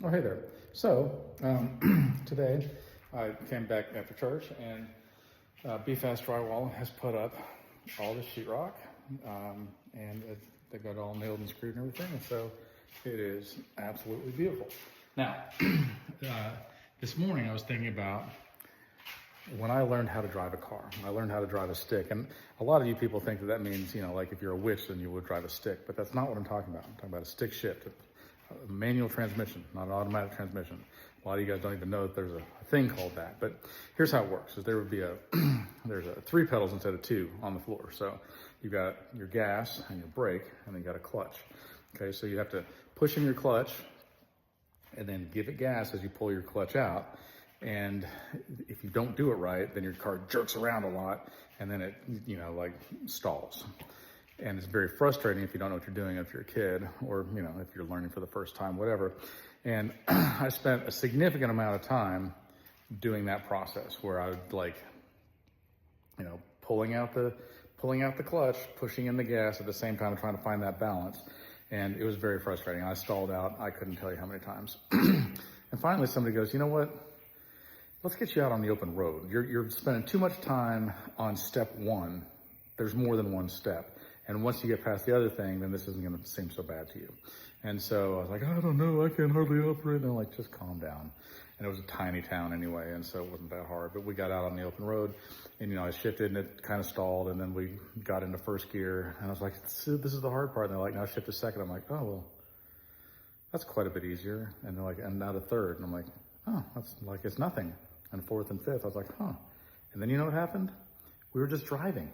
Oh, hey there. So, today I came back after church and BFast Drywall has put up all the sheetrock, and they got it all nailed and screwed and everything, and so it is absolutely beautiful. Now, this morning I was thinking about when I learned how to drive a car. I learned how to drive a stick, and a lot of you people think that that means, like if you're a witch, then you would drive a stick, but that's not what I'm talking about. I'm talking about a stick shift. A manual transmission, not an automatic transmission. A lot of you guys don't even know that there's a thing called that. But here's how it works: is there would be there's 3 pedals instead of 2 on the floor. So you've got your gas and your brake, and then you got a clutch. Okay, so you have to push in your clutch, and then give it gas as you pull your clutch out. And if you don't do it right, then your car jerks around a lot, and then it like stalls. And it's very frustrating if you don't know what you're doing, if you're a kid, or if you're learning for the first time, whatever. And I spent a significant amount of time doing that process where I would pulling out the clutch, pushing in the gas at the same time, trying to find that balance. And it was very frustrating. I stalled out. I couldn't tell you how many times. And finally somebody goes, you know what? Let's get you out on the open road. You're spending too much time on step 1. There's more than one step. And once you get past the other thing, then this isn't going to seem so bad to you. And so I was like, I don't know, I can hardly operate. And they're like, just calm down. And it was a tiny town anyway, and so it wasn't that hard. But we got out on the open road, and I shifted, and it kind of stalled. And then we got into first gear, and I was like, this is the hard part. And they're like, now shift to second. I'm like, oh, well, that's quite a bit easier. And they're like, and now to third. And I'm like, oh, that's like, it's nothing. And fourth and fifth, I was like, huh. And then you know what happened? We were just driving.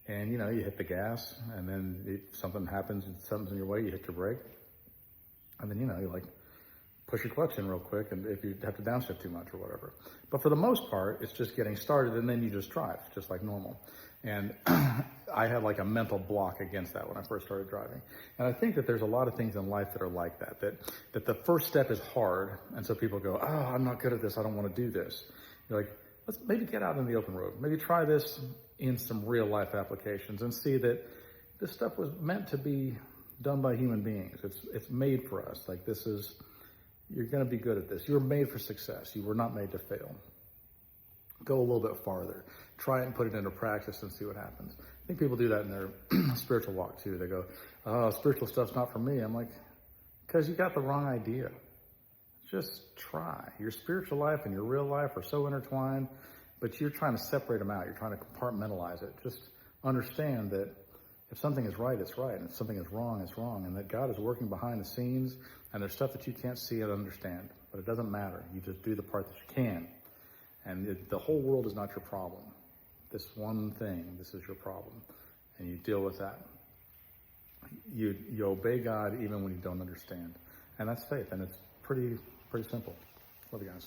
And you hit the gas, and then if something happens, something's in your way, you hit your brake. And then you like push your clutch in real quick, and if you have to downshift too much or whatever. But for the most part, it's just getting started, and then you just drive, just like normal. And I had like a mental block against that when I first started driving. And I think that there's a lot of things in life that are like that the first step is hard, and so people go, oh, I'm not good at this, I don't want to do this. You're like, let's maybe get out in the open road. Maybe try this in some real life applications and see that this stuff was meant to be done by human beings. It's made for us. Like you're going to be good at this. You were made for success. You were not made to fail. Go a little bit farther. Try it and put it into practice and see what happens. I think people do that in their spiritual walk too. They go, oh, spiritual stuff's not for me. I'm like, because you got the wrong idea. Just try. Your spiritual life and your real life are so intertwined, but you're trying to separate them out. You're trying to compartmentalize it. Just understand that if something is right, it's right. And if something is wrong, it's wrong. And that God is working behind the scenes, and there's stuff that you can't see and understand. But it doesn't matter. You just do the part that you can. And the whole world is not your problem. This one thing, this is your problem. And you deal with that. You obey God even when you don't understand. And that's faith. And it's pretty simple. Love you guys.